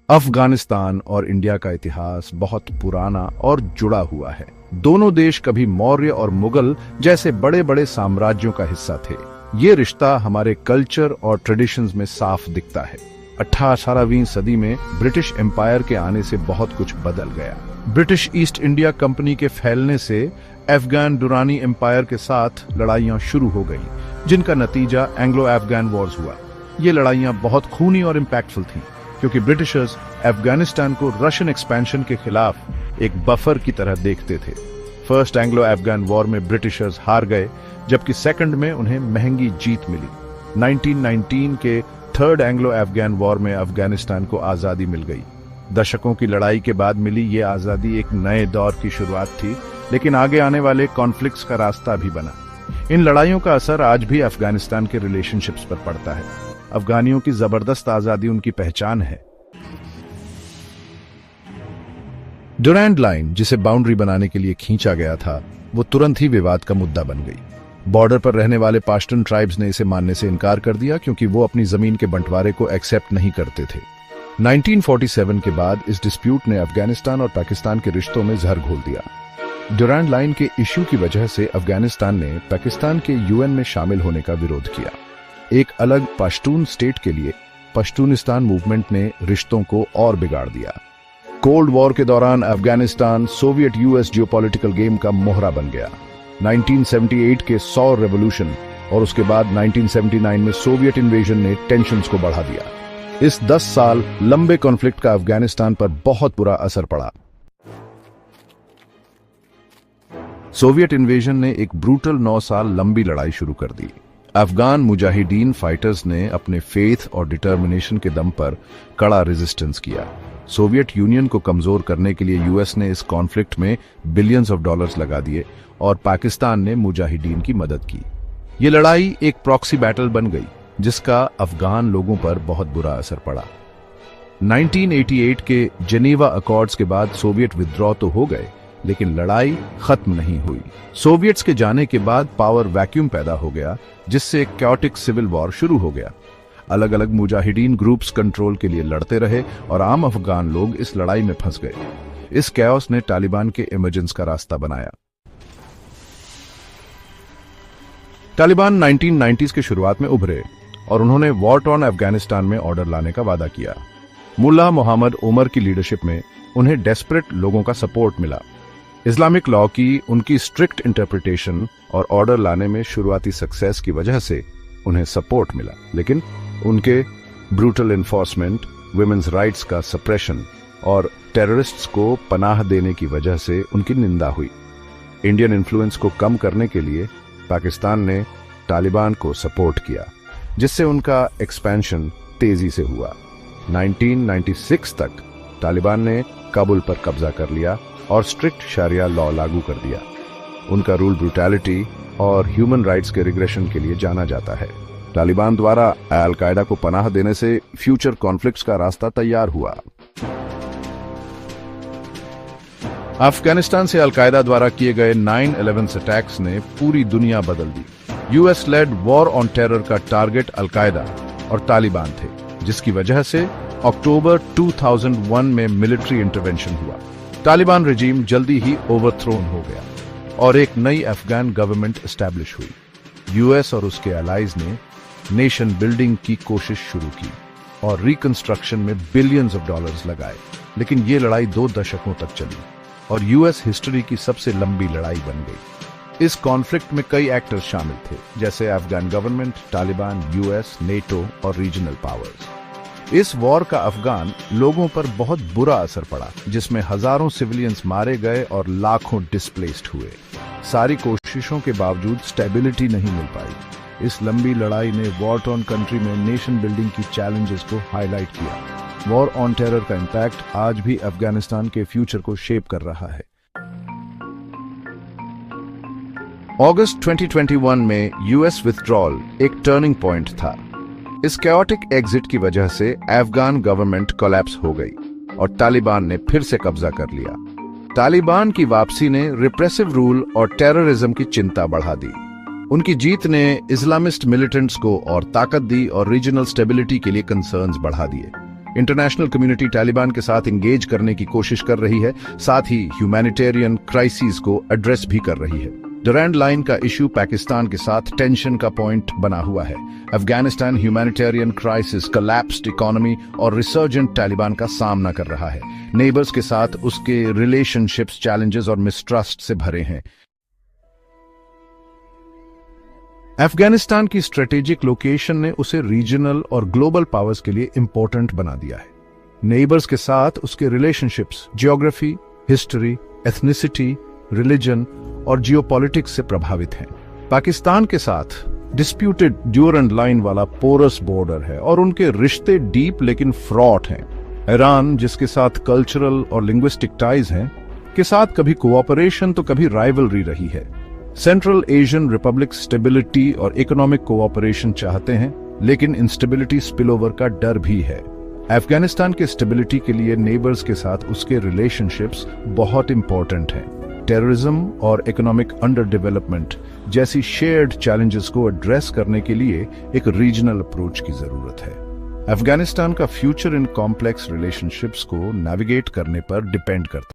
अफगानिस्तान और इंडिया का इतिहास बहुत पुराना और जुड़ा हुआ है। दोनों देश कभी मौर्य और मुगल जैसे बड़े बड़े साम्राज्यों का हिस्सा थे। ये रिश्ता हमारे कल्चर और ट्रेडिशंस में साफ दिखता है। 18वीं सदी में ब्रिटिश एम्पायर के आने से बहुत कुछ बदल गया। ब्रिटिश ईस्ट इंडिया कंपनी के फैलने से अफगान दुरानी एम्पायर के साथ लड़ाइयां शुरू हो गईं, जिनका नतीजा एंग्लो अफगान वॉर्स हुआ। ये लड़ाइयां बहुत खूनी और इम्पैक्टफुल थीं, क्योंकि ब्रिटिशर्स अफगानिस्तान को रशियन एक्सपेंशन के खिलाफ एक बफर की तरह देखते थे। फर्स्ट एंग्लो अफगान वॉर में ब्रिटिशर्स हार गए, जबकि सेकंड में उन्हें महंगी जीत मिली। 1919 के थर्ड एंग्लो अफगान वॉर में अफगानिस्तान को आजादी मिल गई। दशकों की लड़ाई के बाद मिली ये आजादी एक नए दौर की शुरुआत थी, लेकिन आगे आने वाले कॉन्फ्लिक्ट्स का रास्ता भी बना। इन लड़ाइयों का असर आज भी अफगानिस्तान के रिलेशनशिप्स पर पड़ता है। अफगानियों की जबरदस्त आजादी उनकी पहचान है। डुरैंड लाइन, जिसे बाउंड्री बनाने के लिए खींचा गया था, वो तुरंत ही विवाद का मुद्दा बन गई। बॉर्डर पर रहने वाले पाश्तून ट्राइब्स ने इसे मानने से इनकार कर दिया, क्योंकि वो अपनी जमीन के बंटवारे को एक्सेप्ट नहीं करते थे। 1947 के बाद इस डिस्प्यूट ने अफगानिस्तान और पाकिस्तान के रिश्तों में जहर घोल दिया। डुरैंड लाइन के इश्यू की वजह से अफगानिस्तान ने पाकिस्तान के यूएन में शामिल होने का विरोध किया। एक अलग पश्तून स्टेट के लिए पश्तूनिस्तान मूवमेंट ने रिश्तों को और बिगाड़ दिया। कोल्ड वॉर के दौरान Afghanistan Soviet US geopolitical game का मोहरा बन गया। 1978 के सौर रेवोल्यूशन और उसके बाद 1979 में सोवियत इन्वेजन ने टेंशन्स को बढ़ा दिया। इस 10 साल लंबे कॉन्फ्लिक्ट का अफगानिस्तान पर बहुत बुरा असर पड़ा। सोवियत इन्वेजन ने एक ब्रूटल 9 साल लंबी लड़ाई शुरू कर दी। अफगान मुजाहिदीन फाइटर्स ने अपने फेथ और डिटर्मिनेशन के दम पर कड़ा रेजिस्टेंस किया। सोवियत यूनियन को कमजोर करने के लिए यूएस ने इस कॉन्फ्लिक्ट में बिलियंस ऑफ डॉलर्स लगा दिए और पाकिस्तान ने मुजाहिदीन की मदद की। ये लड़ाई एक प्रॉक्सी बैटल बन गई, जिसका अफगान लोगों पर बहुत बुरा असर पड़ा। 1988 के जेनेवा अकॉर्ड्स के बाद सोवियत विद्रोह तो हो गए, लेकिन लड़ाई खत्म नहीं हुई। सोवियट्स के जाने के बाद पावर वैक्यूम पैदा हो गया, जिससे एक कैओटिक सिविल वॉर शुरू हो गया। अलग अलग मुजाहिदीन ग्रुप्स कंट्रोल के लिए लड़ते रहे और आम अफगान लोग इस लड़ाई में फंस गए। इस कैओस ने तालिबान के इमर्जेंस का रास्ता बनाया। तालिबान 1990s के शुरुआत में उभरे और उन्होंने वॉर टॉर्न अफगानिस्तान में ऑर्डर लाने का वादा किया। मुल्ला मोहम्मद उमर की लीडरशिप में उन्हें डेस्परेट लोगों का सपोर्ट मिला। इस्लामिक लॉ की उनकी स्ट्रिक्ट इंटरप्रिटेशन और ऑर्डर लाने में शुरुआती सक्सेस की वजह से उन्हें सपोर्ट मिला, लेकिन उनके ब्रूटल इन्फोर्समेंट, वुमेन्स राइट्स का सप्रेशन और टेररिस्ट्स को पनाह देने की वजह से उनकी निंदा हुई। इंडियन इन्फ्लुएंस को कम करने के लिए पाकिस्तान ने तालिबान को सपोर्ट किया, जिससे उनका एक्सपेंशन तेजी से हुआ। 1996 तक तालिबान ने काबुल पर कब्जा कर लिया और स्ट्रिक्ट शरिया लॉ लागू कर दिया। उनका रूल ब्रूटैलिटी और ह्यूमन राइट्स के रिग्रेशन के लिए जाना जाता है। तालिबान द्वारा अल कायदा को पनाह देने से फ्यूचर कॉन्फ्लिक्ट्स का रास्ता तैयार हुआ। अफगानिस्तान से अल कायदा द्वारा किए गए 9/11 अटैक्स ने पूरी दुनिया बदल दी। US led war on terror का टारगेट अल कायदा और तालिबान थे, जिसकी वजह से अक्टूबर 2001 में मिलिट्री इंटरवेंशन हुआ। तालिबान रेजिम जल्दी ही ओवरथ्रोन हो गया और एक नई अफगान गवर्नमेंट एस्टैब्लिश हुई। यूएस और उसके अलाइज ने नेशन बिल्डिंग की कोशिश शुरू की और रिकंस्ट्रक्शन में बिलियंस ऑफ डॉलर्स लगाए, लेकिन ये लड़ाई 2 दशकों तक चली और यूएस हिस्ट्री की सबसे लंबी लड़ाई बन गई। इस कॉन्फ्लिक्ट में कई एक्टर्स शामिल थे, जैसे Afghan government, Taliban, US, NATO और रीजनल पावर्स। इस वॉर का अफगान लोगों पर बहुत बुरा असर पड़ा, जिसमें हजारों सिविलियंस मारे गए और लाखों डिस्प्लेस्ड हुए। सारी कोशिशों के बावजूद स्टेबिलिटी नहीं मिल पाई। इस लंबी लड़ाई ने वॉर टॉर्न कंट्री में नेशन बिल्डिंग की चैलेंजेस को हाईलाइट किया। वॉर ऑन टेरर का इंपैक्ट आज भी अफगानिस्तान के फ्यूचर को शेप कर रहा है। अगस्त 2021 में यूएस विथड्रॉल एक टर्निंग पॉइंट था। इस कैओटिक एग्जिट की वजह से अफगान गवर्नमेंट कोलैप्स हो गई और तालिबान ने फिर से कब्जा कर लिया। तालिबान की वापसी ने रिप्रेसिव रूल और टेररिज्म की चिंता बढ़ा दी। उनकी जीत ने इस्लामिस्ट मिलिटेंट्स को और ताकत दी और रीजनल स्टेबिलिटी के लिए कंसर्न्स बढ़ा दिए। इंटरनेशनल कम्युनिटी तालिबान के साथ एंगेज करने की कोशिश कर रही है, साथ ही ह्यूमैनिटेरियन क्राइसिस को एड्रेस भी कर रही है। डुरैंड लाइन का इश्यू पाकिस्तान के साथ टेंशन का पॉइंट बना हुआ है। Afghanistan humanitarian crisis, collapsed economy और रिसर्जेंट तालिबान का सामना कर रहा है। नेबर्स के साथ उसके रिलेशनशिप्स चैलेंजेस और मिसट्रस्ट से भरे हैं। अफगानिस्तान की स्ट्रेटेजिक लोकेशन ने उसे रीजनल और ग्लोबल पावर्स के लिए इंपॉर्टेंट बना दिया है। नेबर्स के साथ उसके relationships geography, history, ethnicity, religion और जियोपॉलिटिक्स से प्रभावित हैं। पाकिस्तान के साथ डिस्प्यूटेड ड्यूरेंड लाइन वाला पोरस बॉर्डर है और उनके रिश्ते डीप लेकिन फ्रॉट हैं। ईरान, जिसके साथ कल्चरल और लिंग्विस्टिक टाइज हैं, के साथ कभी कोऑपरेशन तो कभी राइवलरी रही है। सेंट्रल एशियन रिपब्लिक स्टेबिलिटी और इकोनॉमिक कोऑपरेशन चाहते हैं, लेकिन इंस्टेबिलिटी स्पिलओवर का डर भी है। अफगानिस्तान के स्टेबिलिटी के लिए नेबर्स के साथ उसके रिलेशनशिप्स बहुत इंपॉर्टेंट हैं। टेररिज्म और इकोनॉमिक अंडर डेवलपमेंट जैसी शेयर्ड चैलेंजेस को एड्रेस करने के लिए एक रीजनल अप्रोच की जरूरत है। अफगानिस्तान का फ्यूचर इन कॉम्प्लेक्स रिलेशनशिप्स को नेविगेट करने पर डिपेंड करता है।